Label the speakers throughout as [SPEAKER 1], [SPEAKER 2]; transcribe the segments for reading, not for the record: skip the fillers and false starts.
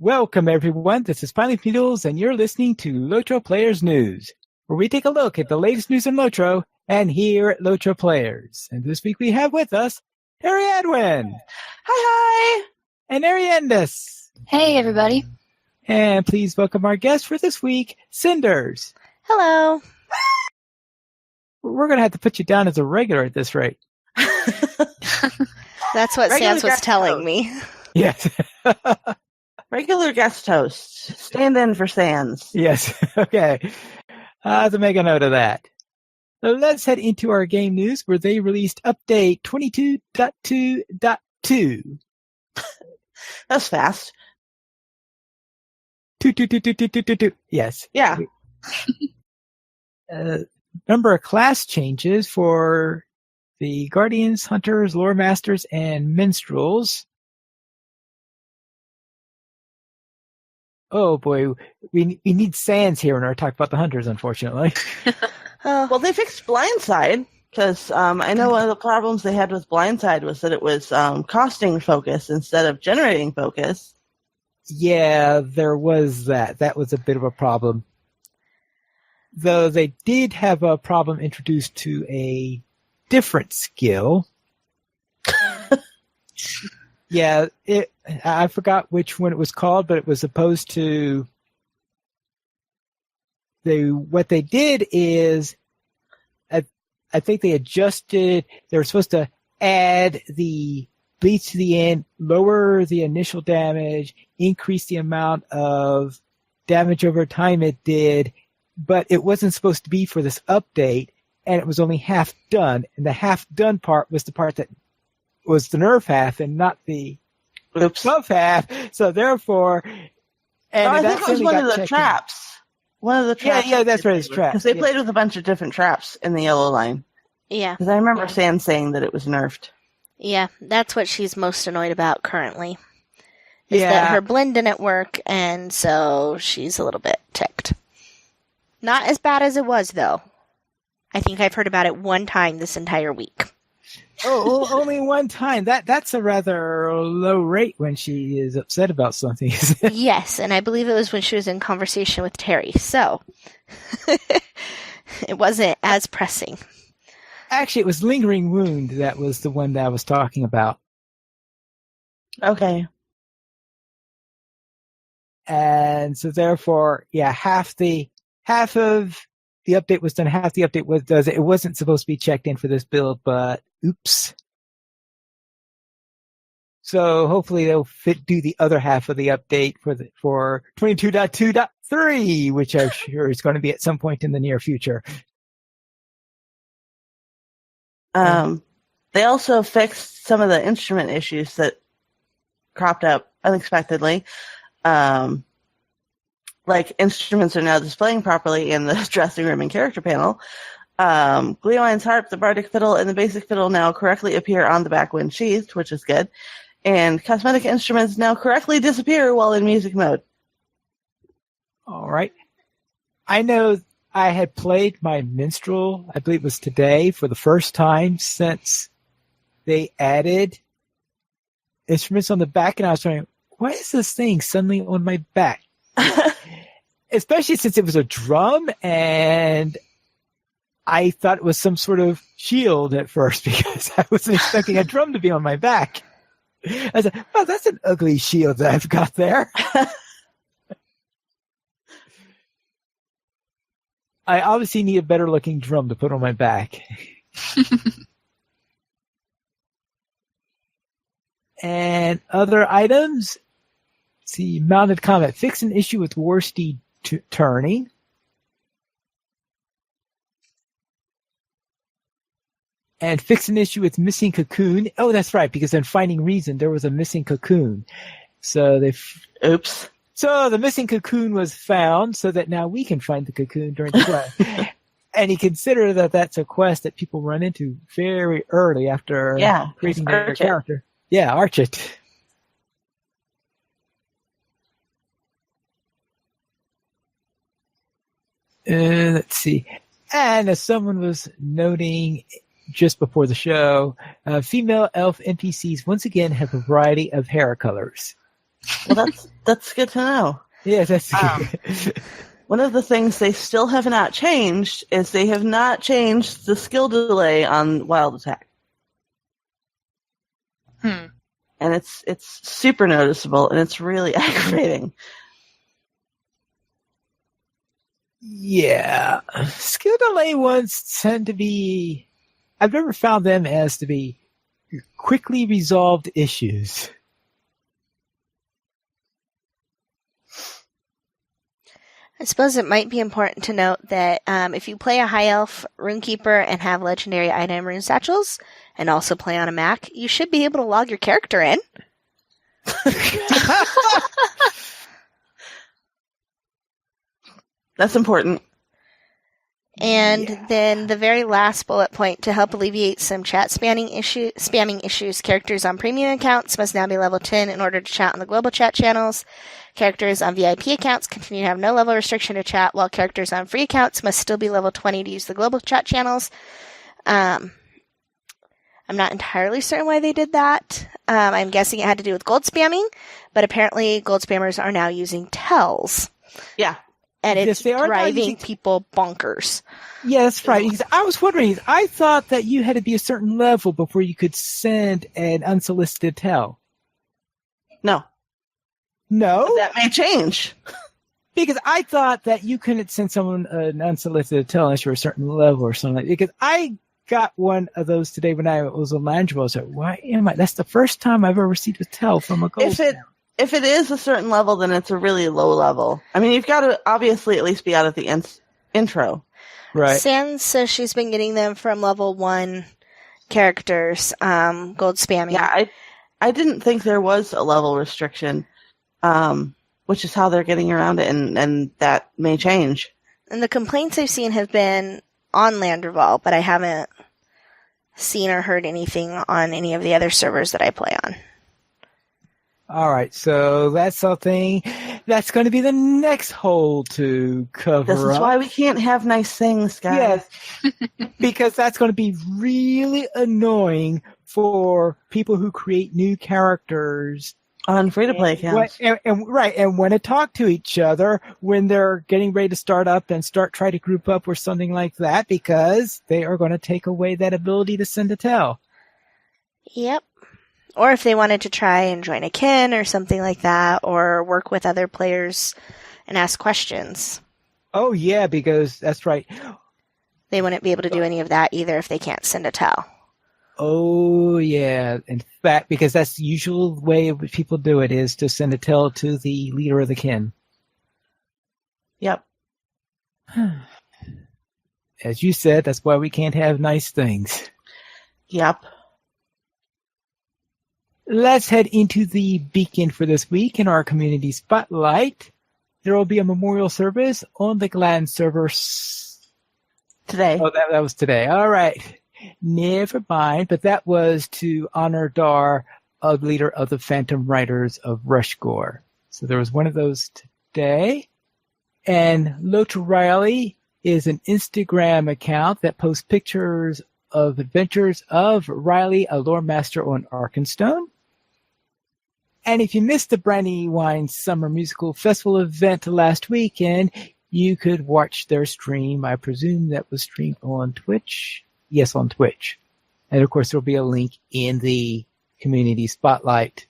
[SPEAKER 1] Welcome, everyone. This is Finally Needles, and you're listening to LOTRO Players News, where we take a look at the latest news in LOTRO and here at LOTRO Players. And this week we have with us Harry Edwin.
[SPEAKER 2] Hi.
[SPEAKER 1] And Ariandis.
[SPEAKER 3] Hey, everybody.
[SPEAKER 1] And please welcome our guest for this week, Cinders.
[SPEAKER 3] Hello.
[SPEAKER 1] We're going to have to put you down as a regular at this rate.
[SPEAKER 3] That's what Sans was telling me.
[SPEAKER 1] Yes.
[SPEAKER 2] Regular guest host. Stand in for Sans.
[SPEAKER 1] Yes. Okay. I have to make a note of that. So let's head into our game news where they released update 22.2.2.
[SPEAKER 2] That's fast.
[SPEAKER 1] Two. Yes.
[SPEAKER 2] Yeah.
[SPEAKER 1] Number of class changes for the Guardians, Hunters, Lore Masters, and Minstrels. Oh boy, we need Sans here in our talk about the Hunters, unfortunately.
[SPEAKER 2] Well, they fixed Blindside, because I know one of the problems they had with Blindside was that it was costing focus instead of generating focus.
[SPEAKER 1] Yeah, there was that. That was a bit of a problem. Though they did have a problem introduced to a different skill. Yeah, I forgot which one it was called, but it was supposed to. What they did is, I think they adjusted. They were supposed to add the bleeds to the end, lower the initial damage, increase the amount of damage over time it did, but it wasn't supposed to be for this update, and it was only half done. And the half done part was the part that was the nerf half and not the buff half. So therefore, and
[SPEAKER 2] I think it was one of the traps. One of the traps.
[SPEAKER 1] Yeah, that's right. It's traps.
[SPEAKER 2] Because they played with a bunch of different traps in the yellow line.
[SPEAKER 3] Yeah.
[SPEAKER 2] Because I remember Sans saying that it was nerfed.
[SPEAKER 3] Yeah, that's what she's most annoyed about currently. Is that her blend didn't work, and so she's a little bit ticked. Not as bad as it was, though. I think I've heard about it one time this entire week.
[SPEAKER 1] Oh, only one time. That's a rather low rate when she is upset about something.
[SPEAKER 3] Yes, and I believe it was when she was in conversation with Terry, so it wasn't as pressing.
[SPEAKER 1] Actually, it was Lingering Wound that was the one that I was talking about.
[SPEAKER 2] Okay.
[SPEAKER 1] And so therefore, yeah, half of the update was done, half the update does it. It wasn't supposed to be checked in for this build, but oops. So hopefully they'll do the other half of the update for 22.2.3, which I'm sure is going to be at some point in the near future.
[SPEAKER 2] They also fixed some of the instrument issues that cropped up unexpectedly. Like instruments are now displaying properly in the dressing room and character panel. Gleowine's harp, the bardic fiddle, and the basic fiddle now correctly appear on the back when sheathed, which is good. And cosmetic instruments now correctly disappear while in music mode.
[SPEAKER 1] All right. I know I had played my minstrel, I believe it was today, for the first time since they added instruments on the back, and I was wondering, why is this thing suddenly on my back? Especially since it was a drum, and I thought it was some sort of shield at first because I wasn't expecting a drum to be on my back. I said, "Oh, that's an ugly shield that I've got there." I obviously need a better looking drum to put on my back. And other items. See, Mounted Comet. Fix an issue with Worsty turning. And fix an issue with missing cocoon. Oh, that's right, because in Finding Reason, there was a missing cocoon. So
[SPEAKER 2] Oops.
[SPEAKER 1] So the missing cocoon was found so that now we can find the cocoon during the quest. And you consider that that's a quest that people run into very early after creating their character. Yeah, arch it. Let's see. And as someone was noting just before the show, female elf NPCs once again have a variety of hair colors.
[SPEAKER 2] Well, that's good to know.
[SPEAKER 1] Yeah, that's
[SPEAKER 2] One of the things they still have not changed is they have not changed the skill delay on wild attack. And it's super noticeable, and it's really aggravating.
[SPEAKER 1] Yeah. Skill delay ones tend to be... I've never found them as to be quickly resolved issues.
[SPEAKER 3] I suppose it might be important to note that if you play a High Elf Runekeeper and have legendary item rune satchels, and also play on a Mac, you should be able to log your character in.
[SPEAKER 2] That's important.
[SPEAKER 3] And then the very last bullet point, to help alleviate some chat spamming issues, characters on premium accounts must now be level 10 in order to chat on the global chat channels. Characters on VIP accounts continue to have no level restriction to chat, while characters on free accounts must still be level 20 to use the global chat channels. I'm not entirely certain why they did that. I'm guessing it had to do with gold spamming, but apparently gold spammers are now using tells.
[SPEAKER 2] Yeah.
[SPEAKER 3] And it's
[SPEAKER 1] Yes,
[SPEAKER 3] driving people bonkers.
[SPEAKER 1] Yeah, that's right. I was wondering, I thought that you had to be a certain level before you could send an unsolicited tell.
[SPEAKER 2] No.
[SPEAKER 1] No?
[SPEAKER 2] But that may change.
[SPEAKER 1] Because I thought that you couldn't send someone an unsolicited tell unless you're a certain level or something. Because I got one of those today when I was on Landro. I was like, why am I? That's the first time I've ever received a tell from a gold
[SPEAKER 2] If it is a certain level, then it's a really low level. I mean, you've got to obviously at least be out at the intro.
[SPEAKER 1] Right.
[SPEAKER 3] Sans says she's been getting them from level 1 characters, gold spamming.
[SPEAKER 2] Yeah, I didn't think there was a level restriction, which is how they're getting around it, and that may change.
[SPEAKER 3] And the complaints I've seen have been on Landreval, but I haven't seen or heard anything on any of the other servers that I play on.
[SPEAKER 1] All right, so that's something that's going to be the next hole to cover.
[SPEAKER 2] This is why we can't have nice things, guys.
[SPEAKER 1] Yes, because that's going to be really annoying for people who create new characters
[SPEAKER 2] on free-to-play accounts.
[SPEAKER 1] And want to talk to each other when they're getting ready to start up and try to group up or something like that, because they are going to take away that ability to send a tell.
[SPEAKER 3] Yep. Or if they wanted to try and join a kin or something like that, or work with other players and ask questions.
[SPEAKER 1] Oh, yeah, because that's right.
[SPEAKER 3] They wouldn't be able to do any of that either if they can't send a tell.
[SPEAKER 1] Oh, yeah. In fact, because that's the usual way people do it, is to send a tell to the leader of the kin.
[SPEAKER 2] Yep.
[SPEAKER 1] As you said, that's why we can't have nice things.
[SPEAKER 2] Yep.
[SPEAKER 1] Let's head into the beacon for this week in our community spotlight. There will be a memorial service on the Glan server
[SPEAKER 2] today.
[SPEAKER 1] Oh, that was today. All right. Never mind. But that was to honor Dar, a leader of the Phantom Riders of Rushgore. So there was one of those today. And LOTRO Riley is an Instagram account that posts pictures of adventures of Riley, a lore master on Arkenstone. And if you missed the Brandywine Summer Musical Festival event last weekend, you could watch their stream. I presume that was streamed on Twitch. Yes, on Twitch. And of course, there'll be a link in the community spotlight.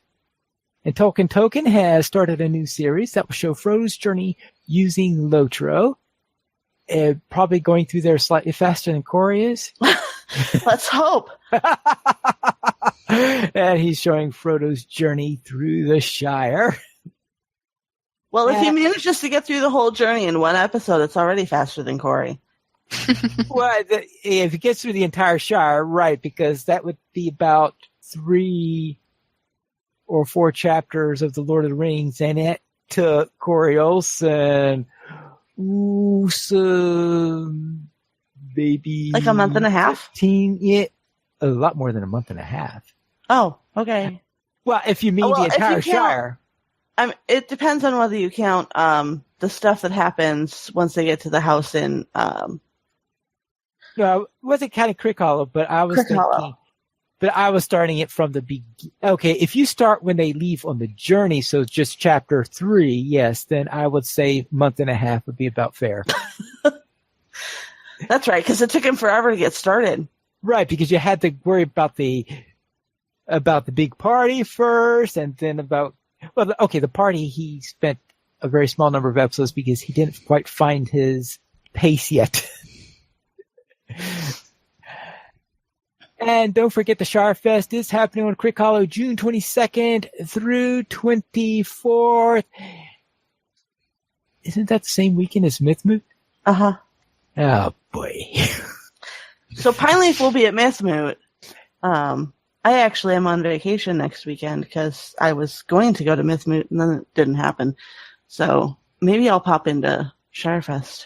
[SPEAKER 1] And Tolkien Token has started a new series that will show Frodo's journey using LOTRO. Probably going through there slightly faster than Corey is.
[SPEAKER 2] Let's hope.
[SPEAKER 1] And he's showing Frodo's journey through the Shire.
[SPEAKER 2] Well, if he manages to get through the whole journey in one episode, it's already faster than Corey.
[SPEAKER 1] Well, if he gets through the entire Shire, right, because that would be about 3 or 4 chapters of The Lord of the Rings, and it took Corey Olsen some maybe
[SPEAKER 2] like a month and a half?
[SPEAKER 1] 15, yeah, a lot more than a month and a half.
[SPEAKER 2] Oh, okay.
[SPEAKER 1] Well, if you mean the entire Shire.
[SPEAKER 2] It depends on whether you count the stuff that happens once they get to the house in...
[SPEAKER 1] No, it wasn't kind of Crick Hollow, but I was thinking... But I was starting it from the beginning. Okay, if you start when they leave on the journey, so just chapter 3, yes, then I would say month and a half would be about fair.
[SPEAKER 2] That's right, because it took him forever to get started.
[SPEAKER 1] Right, because you had to worry about the big party first, and then the party, he spent a very small number of episodes because he didn't quite find his pace yet. And don't forget the Shire Fest is happening on Crick Hollow June 22nd through 24th. Isn't that the same weekend as Mythmoot?
[SPEAKER 2] Uh-huh.
[SPEAKER 1] Oh, boy.
[SPEAKER 2] So Pineleaf will be at Mythmoot. I actually am on vacation next weekend because I was going to go to Mythmoot and then it didn't happen. So maybe I'll pop into Shirefest.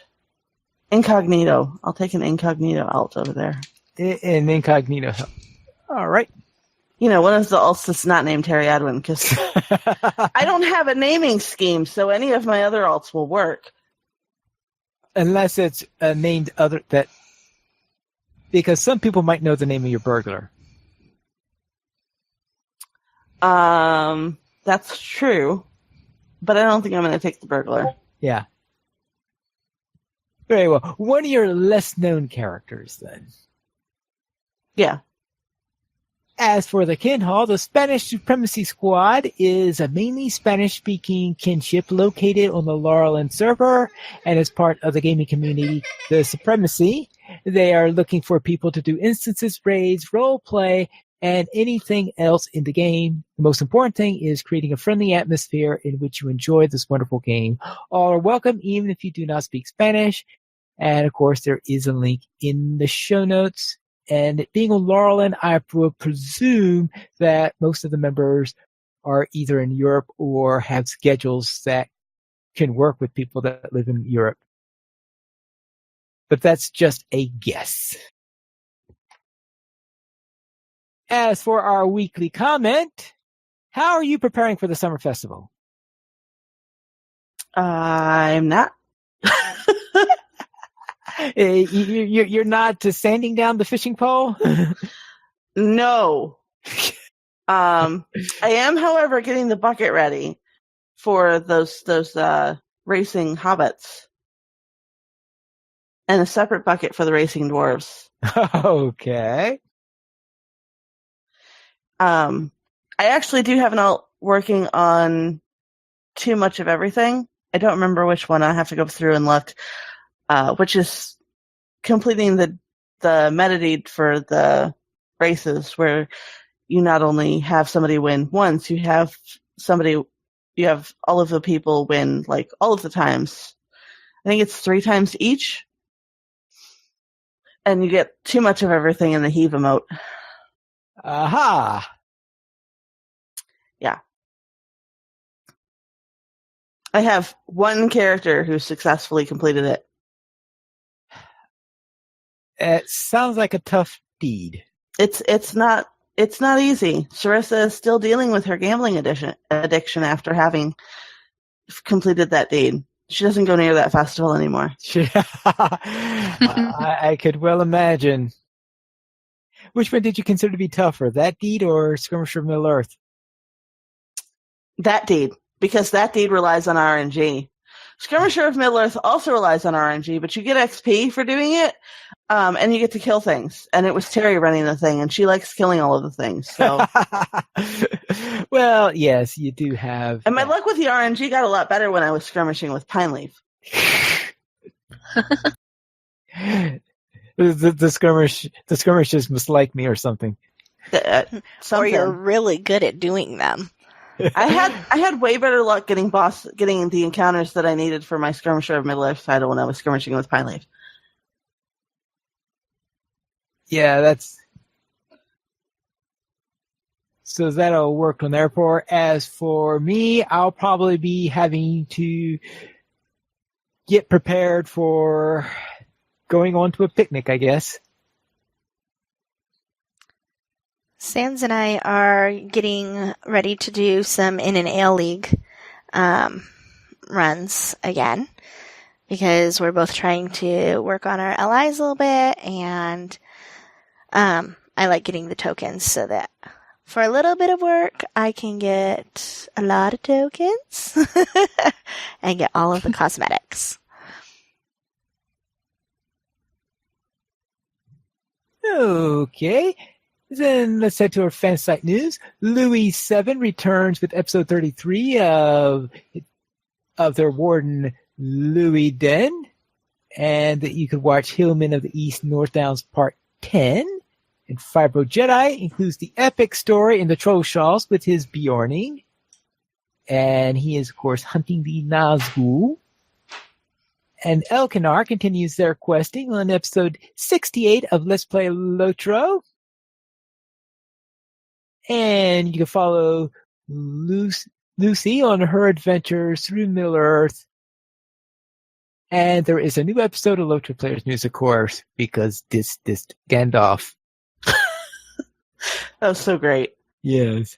[SPEAKER 2] Incognito. I'll take an incognito alt over there.
[SPEAKER 1] An incognito. All right.
[SPEAKER 2] You know, one of the alts that's not named Terry Edwin because I don't have a naming scheme, so any of my other alts will work.
[SPEAKER 1] Unless it's named other that, because some people might know the name of your burglar.
[SPEAKER 2] That's true, but I don't think I'm going to take the burglar.
[SPEAKER 1] Yeah. Very well. One of your less known characters, then.
[SPEAKER 2] Yeah.
[SPEAKER 1] As for the Kinhall, the Spanish Supremacy Squad is a mainly Spanish-speaking kinship located on the Laurelland server and is part of the gaming community, the Supremacy. They are looking for people to do instances, raids, role play, and anything else in the game. The most important thing is creating a friendly atmosphere in which you enjoy this wonderful game. All are welcome, even if you do not speak Spanish. And of course, there is a link in the show notes. And being on Laurelland, I would presume that most of the members are either in Europe or have schedules that can work with people that live in Europe. But that's just a guess. As for our weekly comment, how are you preparing for the summer festival?
[SPEAKER 2] I'm not.
[SPEAKER 1] You're not sanding down the fishing pole?
[SPEAKER 2] No. I am, however, getting the bucket ready for those racing hobbits. And a separate bucket for the racing dwarves.
[SPEAKER 1] Okay.
[SPEAKER 2] I actually do have an alt working on too much of everything. I don't remember which one. I have to go through and look. Which is completing the meta deed for the races, where you not only have somebody win once, you have all of the people win like all of the times. I think it's 3 times each, and you get too much of everything in the heave emote.
[SPEAKER 1] Aha!
[SPEAKER 2] Yeah. I have one character who successfully completed it.
[SPEAKER 1] It sounds like a tough deed.
[SPEAKER 2] It's not easy. Sarissa is still dealing with her gambling addiction after having completed that deed. She doesn't go near that festival anymore.
[SPEAKER 1] I could well imagine. Which one did you consider to be tougher, that deed or Skirmisher of Middle Earth?
[SPEAKER 2] That deed, because that deed relies on RNG. Skirmisher of Middle Earth also relies on RNG, but you get XP for doing it, and you get to kill things. And it was Terry running the thing, and she likes killing all of the things. So,
[SPEAKER 1] well, yes, you do have.
[SPEAKER 2] And my luck with the RNG got a lot better when I was skirmishing with Pineleaf.
[SPEAKER 1] the skirmishes must like me or something.
[SPEAKER 3] Or you're really good at doing them.
[SPEAKER 2] I had way better luck getting the encounters that I needed for my Skirmisher of Middle Earth title when I was skirmishing with Pineleaf.
[SPEAKER 1] Yeah, that's so that'll work on their part. As for me, I'll probably be having to get prepared for going on to a picnic, I guess.
[SPEAKER 3] Sans and I are getting ready to do some in an Ale League runs again, because we're both trying to work on our LIs a little bit, and I like getting the tokens so that for a little bit of work, I can get a lot of tokens and get all of the cosmetics.
[SPEAKER 1] Okay. Then let's head to our fan site news. Louis 7 returns with episode 33 of their warden, Louis Den. And you could watch Hillmen of the East Northdowns Part 10. And Fibro Jedi includes the epic story in the Trollshaws with his Bjorning. And he is, of course, hunting the Nazgul. And Elkinar continues their questing on episode 68 of Let's Play LOTRO. And you can follow Lucy on her adventures through Middle-earth. And there is a new episode of LOTRO Players News, of course, because this Gandalf.
[SPEAKER 2] That was so great.
[SPEAKER 1] Yes.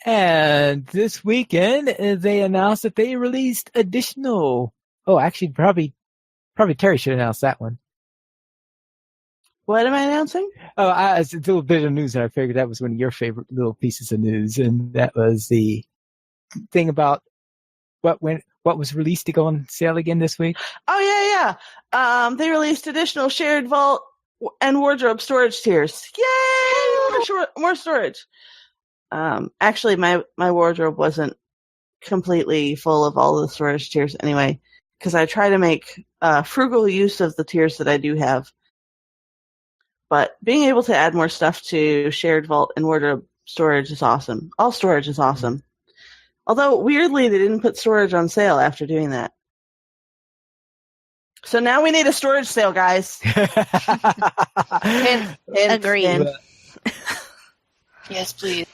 [SPEAKER 1] And this weekend, they announced that they released additional... Oh, actually, probably Terry should announce that one.
[SPEAKER 2] What am I announcing?
[SPEAKER 1] Oh, it's a little bit of news, and I figured that was one of your favorite little pieces of news, and that was the thing about what was released to go on sale again this week.
[SPEAKER 2] Oh, yeah. They released additional shared vault and wardrobe storage tiers. Yay! More storage. Actually, my wardrobe wasn't completely full of all the storage tiers anyway, because I try to make frugal use of the tiers that I do have. But being able to add more stuff to shared vault and wardrobe storage is awesome. All storage is awesome. Although, weirdly, they didn't put storage on sale after doing that. So now we need a storage sale, guys.
[SPEAKER 3] Agreed.
[SPEAKER 4] Yes, please.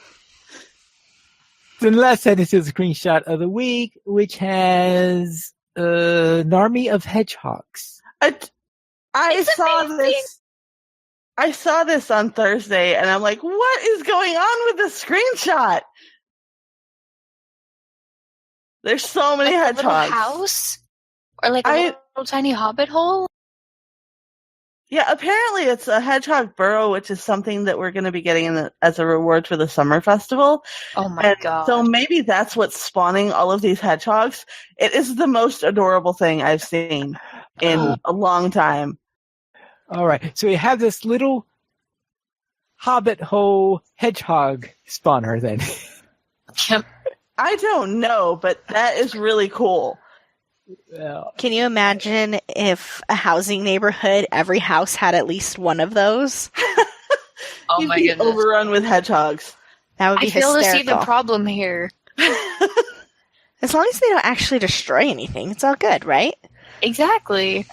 [SPEAKER 1] Then let's head into the screenshot of the week, which has an army of hedgehogs.
[SPEAKER 2] I saw this. I saw this on Thursday, and I'm like, what is going on with this screenshot? There's so many
[SPEAKER 4] like
[SPEAKER 2] hedgehogs.
[SPEAKER 4] A little house? Or like a little tiny hobbit hole?
[SPEAKER 2] Yeah, apparently it's a hedgehog burrow, which is something that we're going to be getting as a reward for the summer festival.
[SPEAKER 4] Oh my god.
[SPEAKER 2] So maybe that's what's spawning all of these hedgehogs. It is the most adorable thing I've seen in a long time.
[SPEAKER 1] All right, so we have this little hobbit hole hedgehog spawner then.
[SPEAKER 4] Yep.
[SPEAKER 2] I don't know, but that is really cool.
[SPEAKER 1] Well,
[SPEAKER 3] Can you imagine if a housing neighborhood, every house had at least one of those?
[SPEAKER 4] Oh
[SPEAKER 2] You'd
[SPEAKER 4] my
[SPEAKER 2] be
[SPEAKER 4] goodness.
[SPEAKER 2] overrun with hedgehogs.
[SPEAKER 3] That would be
[SPEAKER 4] I fail to see
[SPEAKER 3] hysterical.
[SPEAKER 4] the problem here.
[SPEAKER 3] As long as they don't actually destroy anything, it's all good, right?
[SPEAKER 4] Exactly.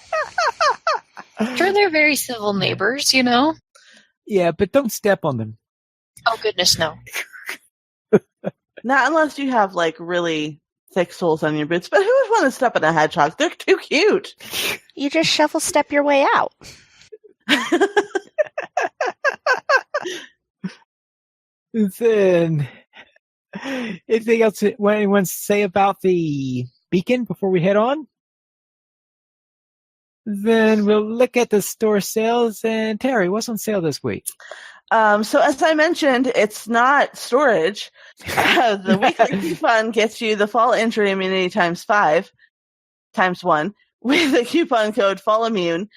[SPEAKER 4] Sure, they're very civil neighbors, you know?
[SPEAKER 1] yeah, but don't step on them.
[SPEAKER 4] Oh goodness, no.
[SPEAKER 2] Not unless you have like really thick soles on your boots. But who would want to step on a hedgehog? They're too cute.
[SPEAKER 3] You just shuffle step your way out.
[SPEAKER 1] Then, anything else anyone wants to say about the beacon before we head on? Then we'll look at the store sales. And Terry, what's on sale this week?
[SPEAKER 2] So as I mentioned, it's not storage. The weekly coupon gets you the fall entry immunity ×5, ×1, with the coupon code FALLIMMUNE,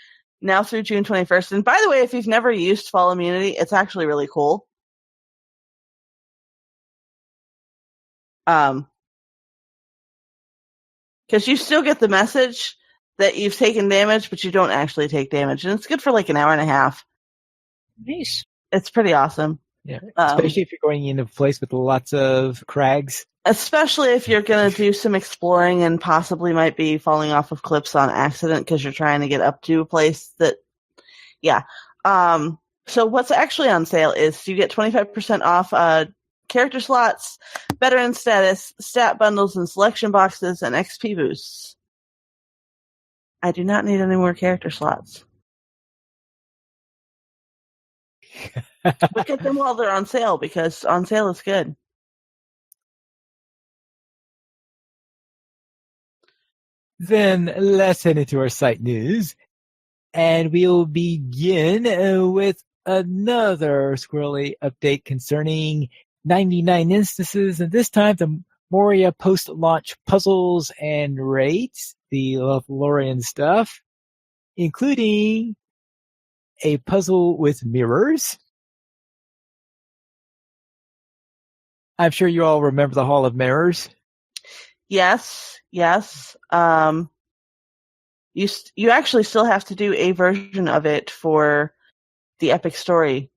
[SPEAKER 2] now through June 21st. And by the way, if you've never used Fall Immunity, it's actually really cool. Because you still get the message that you've taken damage, but you don't actually take damage. And it's good for like an hour and a half.
[SPEAKER 4] Nice.
[SPEAKER 2] It's pretty awesome.
[SPEAKER 1] Yeah, especially if you're going into a place with lots of crags.
[SPEAKER 2] Especially if you're going to do some exploring and possibly might be falling off of cliffs on accident because you're trying to get up to a place that, yeah. So what's actually on sale is you get 25% off character slots, veteran status, stat bundles and selection boxes, and XP boosts. I do not need any more character slots. But get them while they're on sale because on sale is good.
[SPEAKER 1] Then let's head into our site news. And we'll begin with another squirrely update concerning 99 instances, and this time the Moria post-launch puzzles and raids, the Lothlorien stuff, including a puzzle with mirrors. I'm sure you all remember the Hall of Mirrors.
[SPEAKER 2] Yes. You actually still have to do a version of it for the epic story.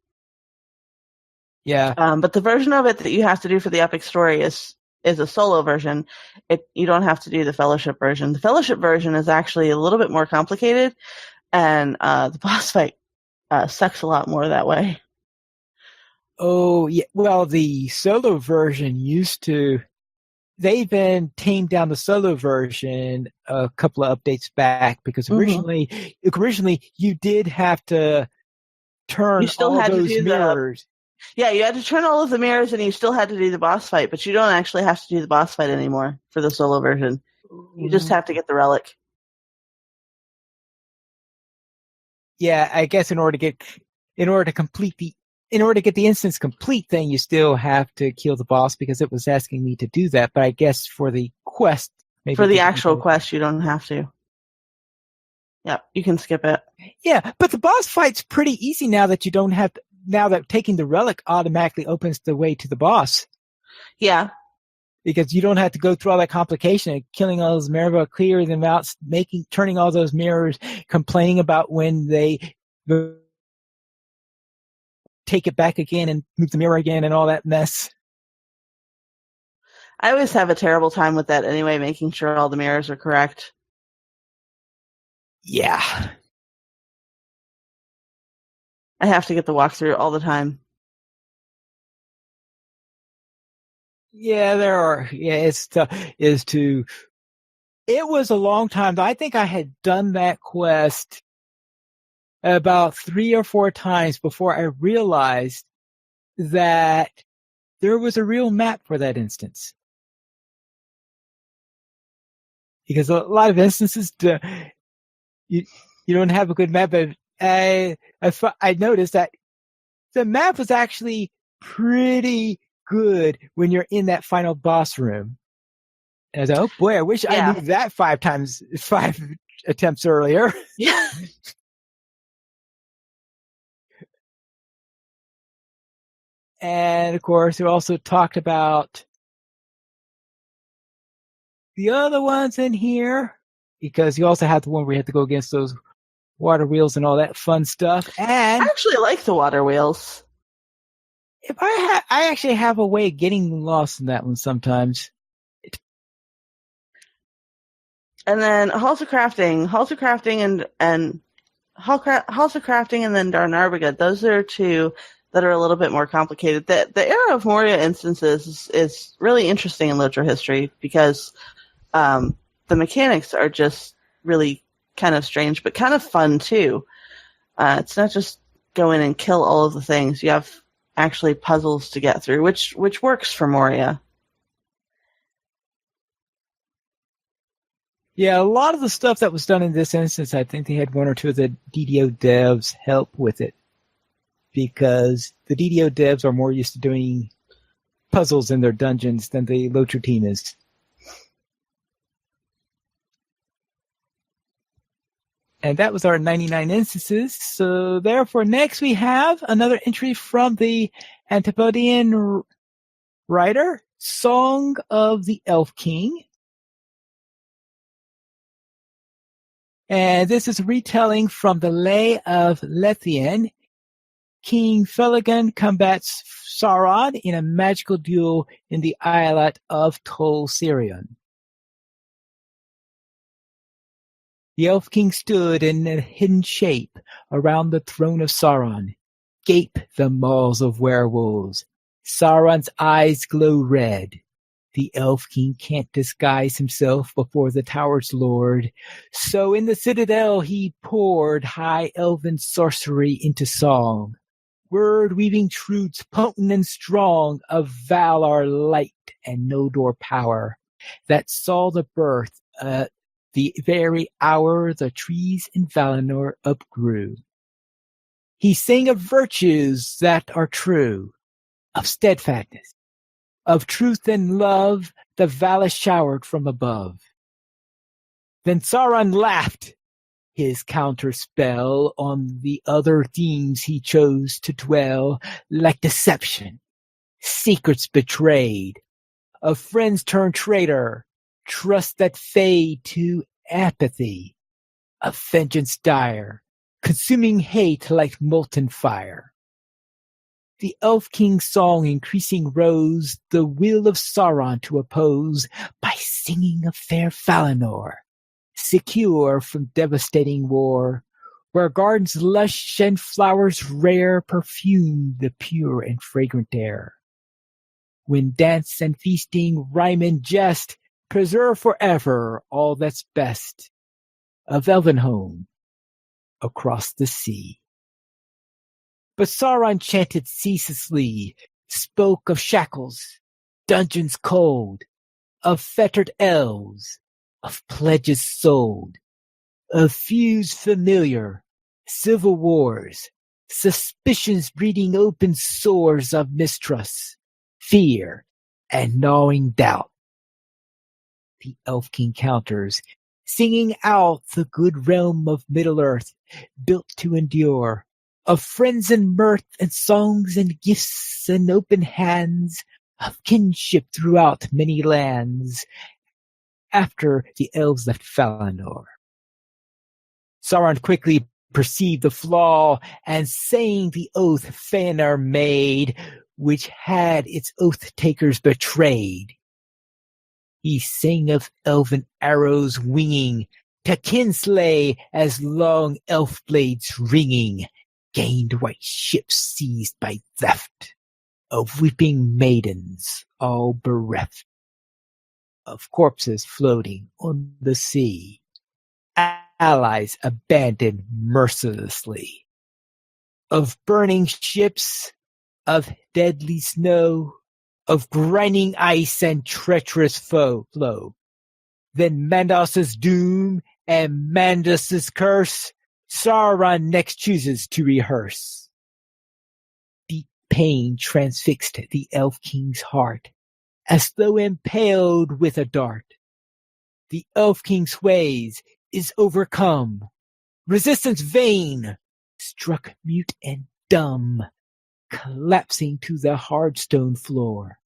[SPEAKER 1] Yeah.
[SPEAKER 2] But the version of it that you have to do for the epic story is a solo version. You don't have to do the fellowship version. The fellowship version is actually a little bit more complicated, and the boss fight sucks a lot more that way.
[SPEAKER 1] Oh, yeah. Well, the solo version they even tamed down the solo version a couple of updates back, because originally you did have to turn all those mirrors.
[SPEAKER 2] Yeah, you had to turn all of the mirrors, and you still had to do the boss fight, but you don't actually have to do the boss fight anymore for the solo version. You just have to get the relic.
[SPEAKER 1] Yeah, I guess in order to get the instance complete thing, you still have to kill the boss, because it was asking me to do that. But I guess for the quest, maybe
[SPEAKER 2] for the actual quest, you don't have to. Yep, you can skip it.
[SPEAKER 1] Yeah, but the boss fight's pretty easy now that you don't have to. Now that taking the relic automatically opens the way to the boss.
[SPEAKER 2] Yeah.
[SPEAKER 1] Because you don't have to go through all that complication of killing all those mirrors, clearing them out, turning all those mirrors, complaining about when they take it back again and move the mirror again and all that mess.
[SPEAKER 2] I always have a terrible time with that anyway, making sure all the mirrors are correct.
[SPEAKER 1] Yeah.
[SPEAKER 2] I have to get the walkthrough all the time.
[SPEAKER 1] Yeah, there are. Yeah, it was a long time. I think I had done that quest about 3 or 4 times before I realized that there was a real map for that instance. Because a lot of instances, you don't have a good map, but I noticed that the map was actually pretty good when you're in that final boss room. And I was like, oh boy, I wish I knew that 5 attempts earlier.
[SPEAKER 2] Yeah.
[SPEAKER 1] And of course, we also talked about the other ones in here, because you also have the one where you have to go against those water wheels and all that fun stuff. And
[SPEAKER 2] I actually like the water wheels.
[SPEAKER 1] If I actually have a way of getting lost in that one sometimes.
[SPEAKER 2] And then Halls of Crafting and then Darnarbiga. Those are 2 that are a little bit more complicated. The Era of Moria instances is really interesting in LOTRO history, because the mechanics are just really kind of strange, but kind of fun too. It's not just go in and kill all of the things. You have actually puzzles to get through, which works for Moria.
[SPEAKER 1] Yeah, a lot of the stuff that was done in this instance, I think they had 1 or 2 of the DDO devs help with it, because the DDO devs are more used to doing puzzles in their dungeons than the LOTRO team is. And that was our 99 instances. So therefore, next we have another entry from the Antipodean writer, Song of the Elf King. And this is a retelling from the Lay of Lethien. King Feligan combats Sauron in a magical duel in the islet of Tol Sirion. The Elf King stood in a hidden shape around the throne of Sauron. Gape the maws of werewolves. Sauron's eyes glow red. The Elf King can't disguise himself before the tower's lord. So in the citadel he poured high elven sorcery into song. Word-weaving truths potent and strong of Valar light and Nodor power that saw the birth the very hour the trees in Valinor upgrew. He sang of virtues that are true, of steadfastness, of truth and love the Valis showered from above. Then Sauron laughed his counterspell on the other themes he chose to dwell, like deception, secrets betrayed, of friends turned traitor, trust that fade to apathy, of vengeance dire, consuming hate like molten fire. The Elf King's song increasing rose, the will of Sauron to oppose, by singing of fair Valinor, secure from devastating war, where gardens lush and flowers rare perfume the pure and fragrant air. When dance and feasting, rhyme and jest preserve forever all that's best of Elvenhome across the sea. But Sauron chanted ceaselessly, spoke of shackles, dungeons cold, of fettered elves, of pledges sold, of feuds familiar, civil wars, suspicions breeding open sores of mistrust, fear, and gnawing doubt. The Elf King counters, singing out the good realm of Middle-earth, built to endure, of friends and mirth and songs and gifts and open hands, of kinship throughout many lands, after the elves left Valinor. Sauron quickly perceived the flaw, and saying the oath Fëanor made, which had its oath-takers betrayed. He sang of elven arrows winging, to kinslay as long elf blades ringing, gained white ships seized by theft, of weeping maidens all bereft, of corpses floating on the sea, allies abandoned mercilessly, of burning ships, of deadly snow, of grinding ice and treacherous flow. Then Mandos's doom and Mandos's curse, Sauron next chooses to rehearse. Deep pain transfixed the Elf King's heart, as though impaled with a dart. The Elf King sways, is overcome, resistance vain, struck mute and dumb, collapsing to the hard stone floor.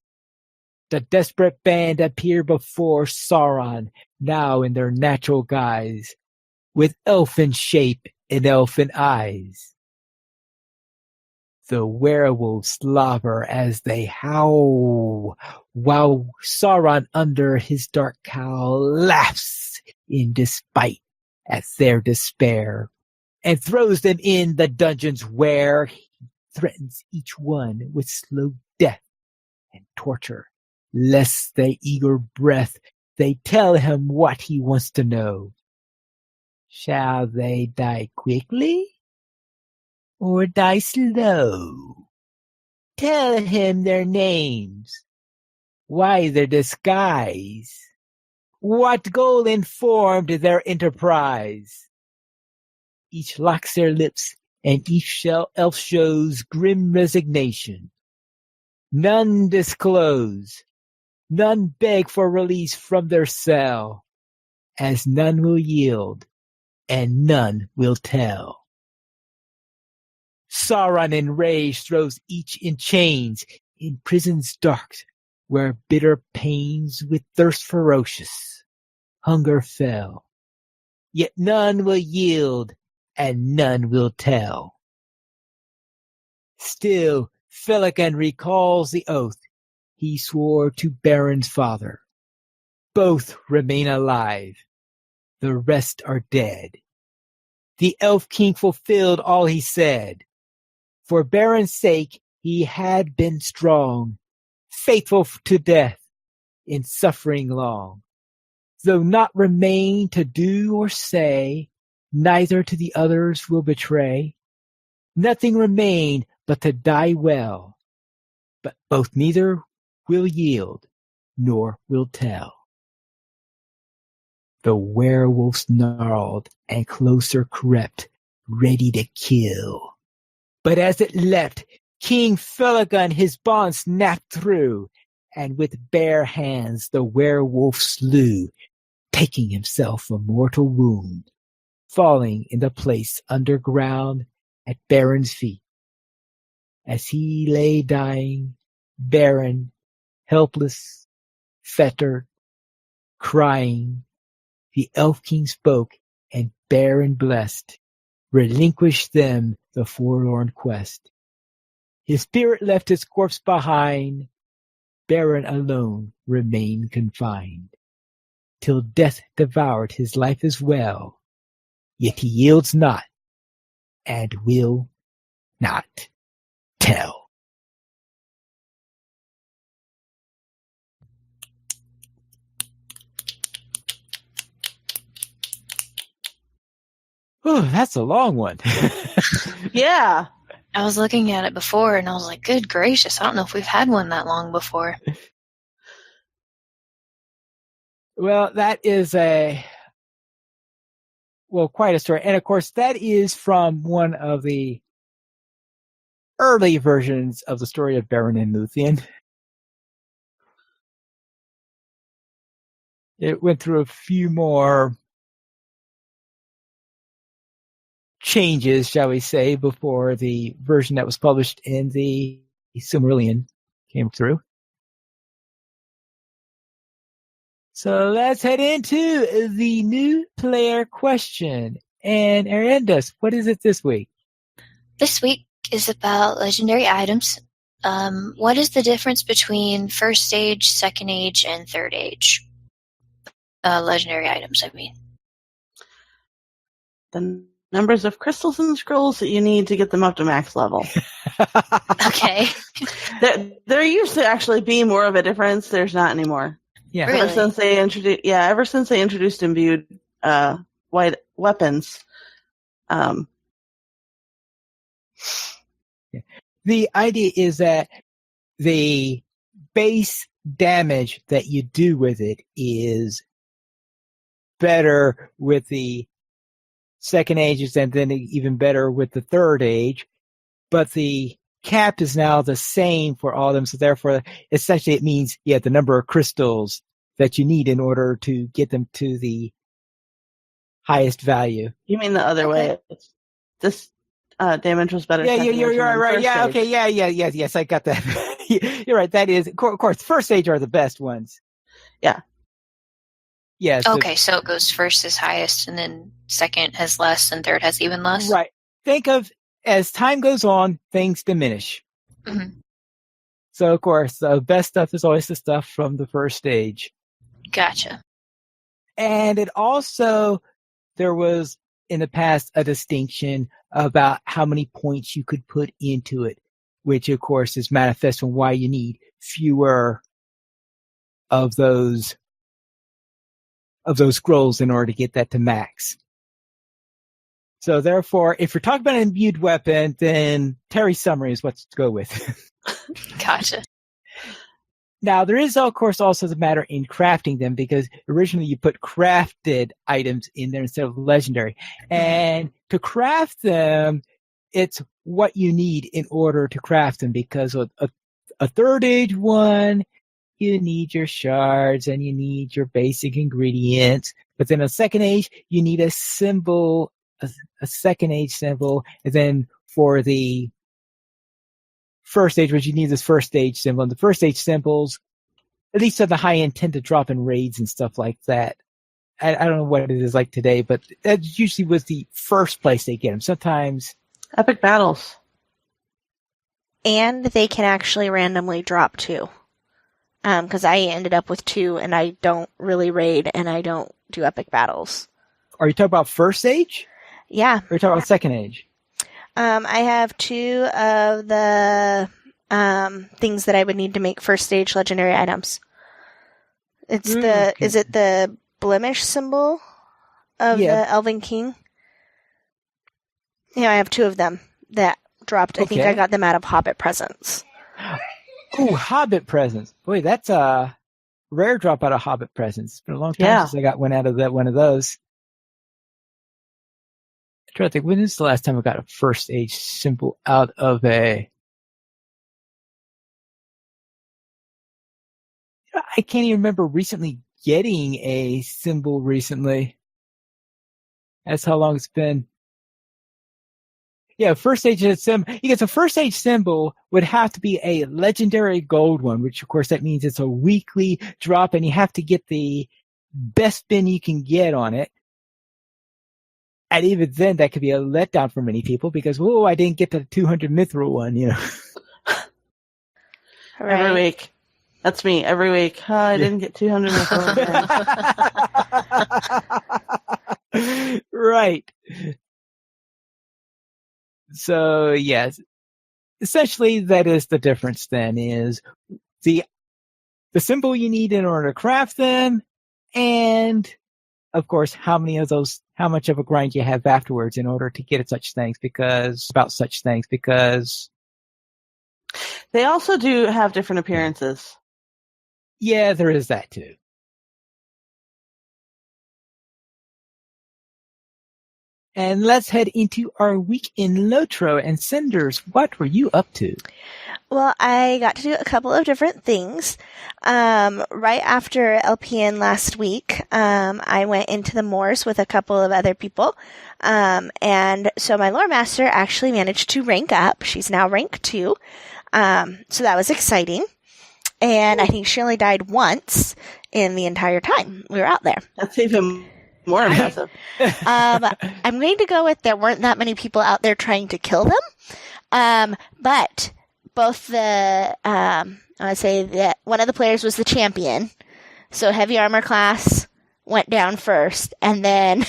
[SPEAKER 1] The desperate band appear before Sauron, now in their natural guise, with elfin shape and elfin eyes. The werewolves slobber as they howl, while Sauron under his dark cowl laughs in despite at their despair, and throws them in the dungeons where he threatens each one with slow death and torture, lest they eager breath they tell him what he wants to know. Shall they die quickly or die slow? Tell him their names, why their disguise, what goal informed their enterprise. Each locks their lips, and each elf shows grim resignation. None disclose, none beg for release from their cell, as none will yield, and none will tell. Sauron in rage throws each in chains, in prisons dark, where bitter pains with thirst ferocious, hunger fell. Yet none will yield, and none will tell. Still, Felican recalls the oath he swore to Baron's father. Both remain alive, the rest are dead. The Elf King fulfilled all he said. For Baron's sake he had been strong, faithful to death, in suffering long. Though not remain to do or say, neither to the others will betray. Nothing remained but to die well, but both neither will yield nor will tell. The werewolf snarled and closer crept, ready to kill. But as it leapt, King Felagund his bond snapped through, and with bare hands the werewolf slew, taking himself a mortal wound, falling in the place underground at Baron's feet. As he lay dying, Baron, helpless, fettered, crying, the Elf King spoke, and Baron blessed, relinquished them the forlorn quest. His spirit left his corpse behind, Baron alone remained confined, till death devoured his life as well, yet he yields not, and will not tell. Oh, that's a long one.
[SPEAKER 2] Yeah.
[SPEAKER 4] I was looking at it before and I was like, good gracious, I don't know if we've had one that long before.
[SPEAKER 1] Well, that is quite a story. And of course, that is from one of the early versions of the story of Beren and Luthien. It went through a few more changes, shall we say, before the version that was published in the Silmarillion came through. So let's head into the new player question. And Arendis, what is it this week?
[SPEAKER 4] This week is about legendary items. What is the difference between first stage, second age, and third age? Legendary items, I mean.
[SPEAKER 2] The numbers of crystals and scrolls that you need to get them up to max level.
[SPEAKER 4] Okay.
[SPEAKER 2] There used to actually be more of a difference. There's not anymore.
[SPEAKER 1] Yeah.
[SPEAKER 4] Really?
[SPEAKER 2] Ever since they introduced imbued white weapons.
[SPEAKER 1] The idea is that the base damage that you do with it is better with the second ages and then even better with the third age, but the cap is now the same for all of them. So therefore, essentially it means, the number of crystals that you need in order to get them to the highest value.
[SPEAKER 2] You mean the other way? This damage was better.
[SPEAKER 1] Yeah, you're right. Yeah, okay, yes, I got that. You're right. That is, of course, first stage are the best ones.
[SPEAKER 2] Yeah.
[SPEAKER 1] Yes.
[SPEAKER 4] Okay, so it goes first is highest, and then second has less, and third has even less?
[SPEAKER 1] Right. Think of, as time goes on, things diminish.
[SPEAKER 4] Mm-hmm.
[SPEAKER 1] So, of course, the best stuff is always the stuff from the first stage.
[SPEAKER 4] Gotcha.
[SPEAKER 1] And it also, there was, in the past, a distinction about how many points you could put into it, which, of course, is manifest on why you need fewer of those scrolls in order to get that to max. So therefore, if you're talking about an imbued weapon, then Terry's summary is what to go with.
[SPEAKER 4] Gotcha.
[SPEAKER 1] Now, there is, of course, also the matter in crafting them, because originally you put crafted items in there instead of legendary. And to craft them, it's what you need in order to craft them, because a third age one, you need your shards and you need your basic ingredients. But then a second age, you need a symbol, a second age symbol. And then for the first stage, which you need this first stage symbol. And the first stage symbols, at least at the high end, tend to drop in raids and stuff like that. I don't know what it is like today, but that usually was the first place they get them. Sometimes
[SPEAKER 2] epic battles.
[SPEAKER 3] And they can actually randomly drop too. Because I ended up with 2, and I don't really raid, and I don't do epic battles.
[SPEAKER 1] Are you talking about first age?
[SPEAKER 3] Yeah.
[SPEAKER 1] Or are you talking about second age?
[SPEAKER 3] I have 2 of the things that I would need to make first stage legendary items. It's is it the blemish symbol of the Elven King? Yeah, I have 2 of them that dropped. I think I got them out of Hobbit presents.
[SPEAKER 1] Ooh, Hobbit presents. Boy, that's a rare drop out of Hobbit presents. It's been a long time
[SPEAKER 2] Yeah.
[SPEAKER 1] since I got one out of one of those. I'm trying to think, when is the last time I got a first age symbol out of a... I can't even remember recently getting a symbol recently. That's how long it's been. Yeah, first age symbol. Because a first age symbol would have to be a legendary gold one, which of course that means it's a weekly drop, and you have to get the best spin you can get on it. And even then, that could be a letdown for many people because, whoa, I didn't get the 200 mithril one, you know.
[SPEAKER 3] Right.
[SPEAKER 2] Every week. That's me. Every week. Oh, I didn't get 200 mithril.
[SPEAKER 1] Right. So, yes. Essentially, that is the difference then, is the symbol you need in order to craft them, and of course, how much of a grind you have afterwards in order to get at such things, because
[SPEAKER 2] They also do have different appearances.
[SPEAKER 1] yeah, there is that too. And let's head into our week in LOTRO. And Cinders, what were you up to?
[SPEAKER 3] Well, I got to do a couple of different things. Right after LPN last week, I went into the moors with a couple of other people. And so my lore master actually managed to rank up. She's now rank 2. So that was exciting. And I think she only died once in the entire time we were out there.
[SPEAKER 2] That's even more impressive.
[SPEAKER 3] I'm going to go with there weren't that many people out there trying to kill them. But both I want to say that one of the players was the champion. So heavy armor class went down first. And then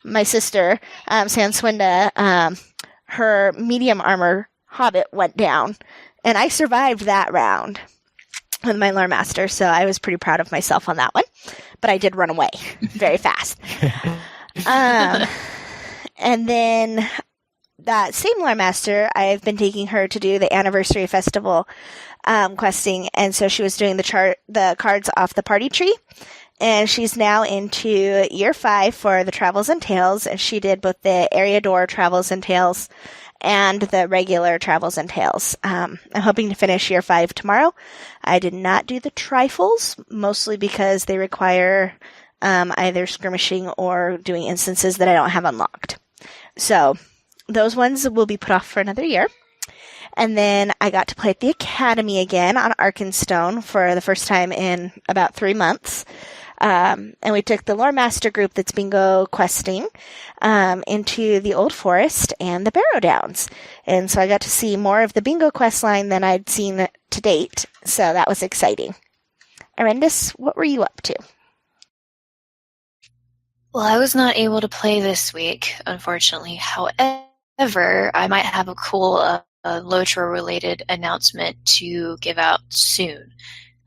[SPEAKER 3] my sister, Sanswinda, her medium armor hobbit went down. And I survived that round with my lore master, so I was pretty proud of myself on that one. But I did run away very fast. And then that same lore master, I've been taking her to do the anniversary festival questing, and so she was doing the cards off the party tree. And she's now into year 5 for the Travels and Tales, and she did both the Area Door Travels and Tales and the regular Travels and Tales. I'm hoping to finish year 5 tomorrow. I did not do the trifles, mostly because they require either skirmishing or doing instances that I don't have unlocked. So those ones will be put off for another year. And then I got to play at the Academy again on Arkenstone for the first time in about 3 months. And we took the Lore Master group that's bingo questing into the Old Forest and the Barrow Downs. And so I got to see more of the bingo quest line than I'd seen to date. So that was exciting. Arendis, what were you up to?
[SPEAKER 4] Well, I was not able to play this week, unfortunately. However, I might have a cool LOTRO-related announcement to give out soon.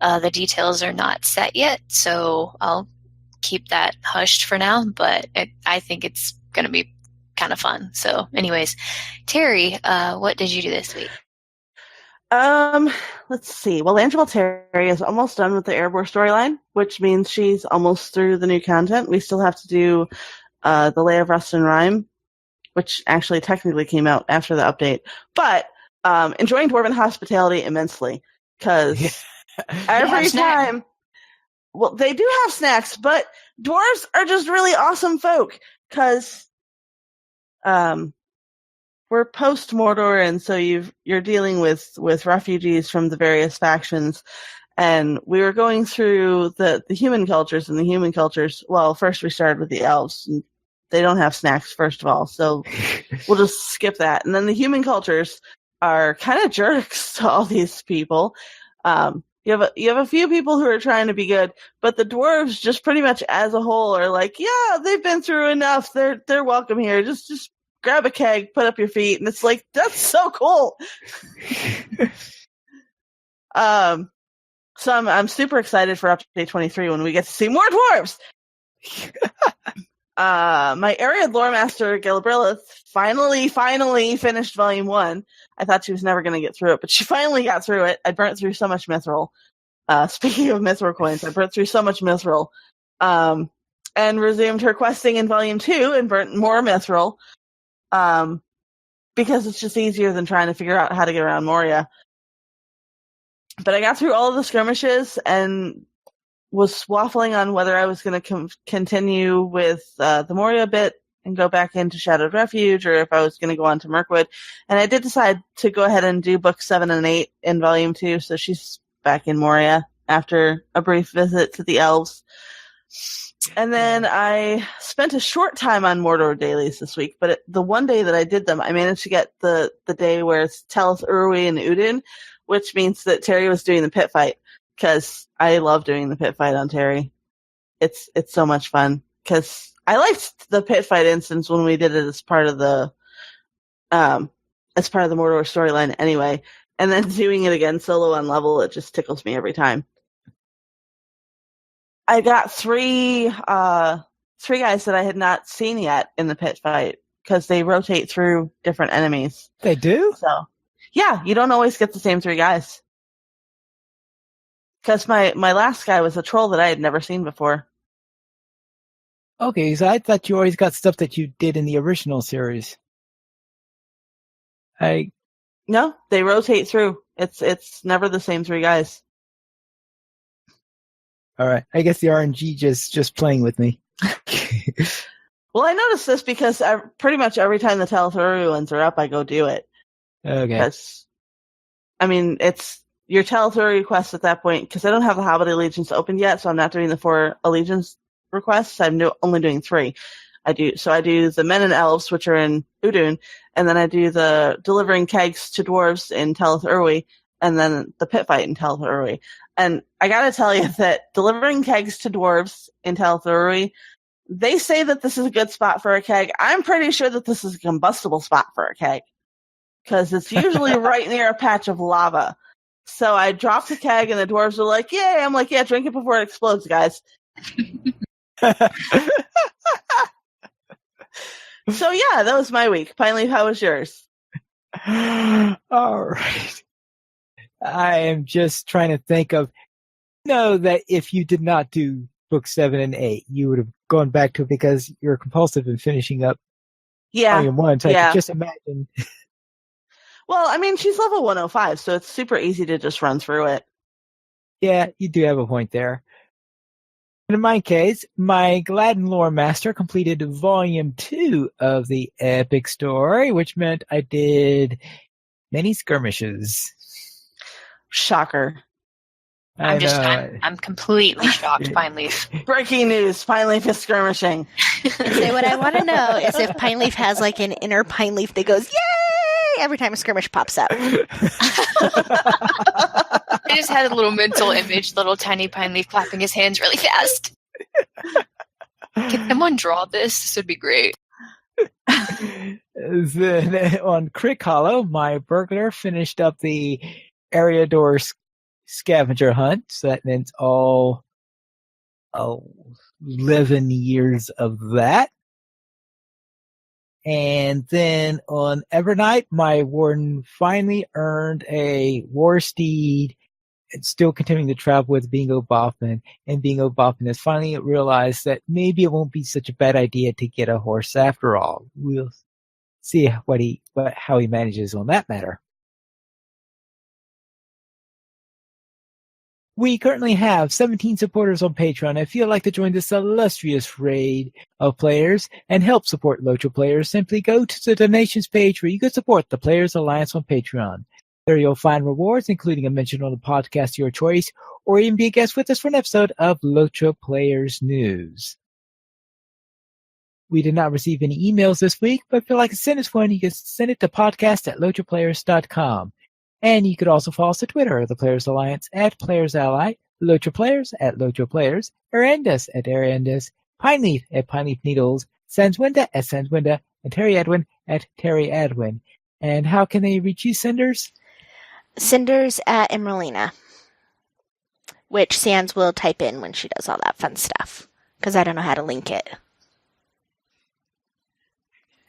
[SPEAKER 4] The details are not set yet, so I'll keep that hushed for now, but I think it's going to be kind of fun. So anyways, Terry, what did you do this week?
[SPEAKER 2] Let's see. Well, Angela Terry is almost done with the Erebor storyline, which means she's almost through the new content. We still have to do the Lay of Rust and Rhyme, which actually technically came out after the update. But enjoying Dwarven hospitality immensely, because every time, well, they do have snacks, but dwarves are just really awesome folk, because we're post-Mordor, and so you're dealing with refugees from the various factions, and we were going through the human cultures, and the human cultures, well, first we started with the elves, and they don't have snacks, first of all, so we'll just skip that. And then the human cultures are kind of jerks to all these people. You have a few people who are trying to be good, but the dwarves, just pretty much as a whole, are like, yeah, they've been through enough. They're welcome here. Just grab a keg, put up your feet, and it's like, that's so cool. So I'm super excited for update 23 when we get to see more dwarves. My area lore master Galabrilla finally finished volume 1. I thought she was never going to get through it, but she finally got through it. I burnt through so much mithril. Speaking of mithril coins, I burnt through so much mithril. And resumed her questing in Volume 2 and burnt more mithril. Because it's just easier than trying to figure out how to get around Moria. But I got through all of the skirmishes and was waffling on whether I was going to continue with the Moria bit and go back into Shadowed Refuge, or if I was going to go on to Mirkwood. And I did decide to go ahead and do books 7 and 8 in Volume 2, so she's back in Moria after a brief visit to the elves. And then I spent a short time on Mordor dailies this week, but the one day that I did them, I managed to get the day where it's Telith, Urwi, and Udin, which means that Terry was doing the pit fight, because I love doing the pit fight on Terry. It's so much fun, because I liked the pit fight instance when we did it as part of the Mordor storyline anyway, and then doing it again solo on level, it just tickles me every time. I got three guys that I had not seen yet in the pit fight, because they rotate through different enemies.
[SPEAKER 1] They do?
[SPEAKER 2] So, yeah, you don't always get the same 3 guys. Because my last guy was a troll that I had never seen before.
[SPEAKER 1] Okay, so I thought you always got stuff that you did in the original series.
[SPEAKER 2] No, they rotate through. It's never the same 3 guys.
[SPEAKER 1] All right, I guess the RNG just playing with me.
[SPEAKER 2] Well, I noticed this because pretty much every time the Telethuru ones are up, I go do it.
[SPEAKER 1] Okay.
[SPEAKER 2] Because, I mean, it's your Telethuru quest at that point, because I don't have the Hobbit Allegiance opened yet, so I'm not doing the 4 Allegiance requests. I'm only doing 3. I do the Men and Elves, which are in Udun, and then I do the delivering kegs to dwarves in Telith Urwi, and then the pit fight in Telith Urwi. And I gotta tell you that delivering kegs to dwarves in Telith Urwi, they say that this is a good spot for a keg. I'm pretty sure that this is a combustible spot for a keg, because it's usually right near a patch of lava. So I dropped the keg, and the dwarves are like, "Yay!" I'm like, "Yeah, drink it before it explodes, guys." So yeah, that was my week. Pineleaf, how was yours?
[SPEAKER 1] All right. I am just trying to think of, that if you did not do book 7 and 8, you would have gone back to it because you're compulsive in finishing up volume 1. So I could just imagine.
[SPEAKER 2] Well, I mean, she's level 105, so it's super easy to just run through it.
[SPEAKER 1] Yeah, you do have a point there. In my case, my Gladden Lore Master completed volume 2 of the epic story, which meant I did many skirmishes.
[SPEAKER 2] Shocker.
[SPEAKER 4] I'm completely shocked, Pineleaf.
[SPEAKER 2] Breaking news, Pineleaf is skirmishing.
[SPEAKER 3] So what I want to know is if Pineleaf has like an inner Pineleaf that goes, yay, every time a skirmish pops up.
[SPEAKER 4] I just had a little mental image, little tiny Pineleaf clapping his hands really fast. Can someone draw this? This would be great.
[SPEAKER 1] Then on Crick Hollow, my burglar finished up the Eriador scavenger hunt, so that meant all 11 years of that. And then on Evernight, my warden finally earned a war steed and still continuing to travel with Bingo Boffin. And Bingo Boffin has finally realized that maybe it won't be such a bad idea to get a horse after all. We'll see how he manages on that matter. We currently have 17 supporters on Patreon. If you'd like to join this illustrious raid of players and help support LOTRO players, simply go to the donations page where you can support the Players Alliance on Patreon. There you'll find rewards, including a mention on the podcast of your choice, or even be a guest with us for an episode of LOTRO Players News. We did not receive any emails this week, but if you'd like to send us one, you can send it to podcast@lotroplayers.com. And you could also follow us on Twitter, the Players Alliance @PlayersAlly, LOTRO Players @LOTRO Players, Arendus @Arendus, Pineleaf @Pineleaf Needles, Sanswinda @Sanswinda, and Terry Edwin @Terry Edwin. And how can they reach you, Cinders?
[SPEAKER 3] Cinders @Emeralina, which Sans will type in when she does all that fun stuff, because I don't know how to link it.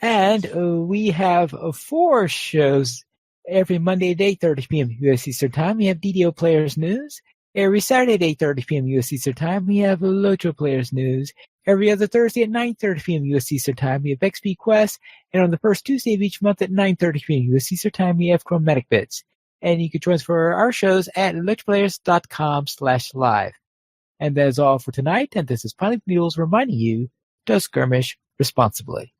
[SPEAKER 1] And we have 4 shows every Monday at 8:30 p.m. U.S. Eastern Time. We have DDO Players News, Every Saturday at 8:30 p.m. U.S. Eastern Time, we have LOTRO Players News. Every other Thursday at 9:30 p.m. U.S. Eastern Time, we have XP Quest. And on the first Tuesday of each month at 9:30 p.m. U.S. Eastern Time, we have Chromatic Bits. And you can join us for our shows at LOTROplayers.com/live. And that is all for tonight. And this is Pilot Mules reminding you to skirmish responsibly.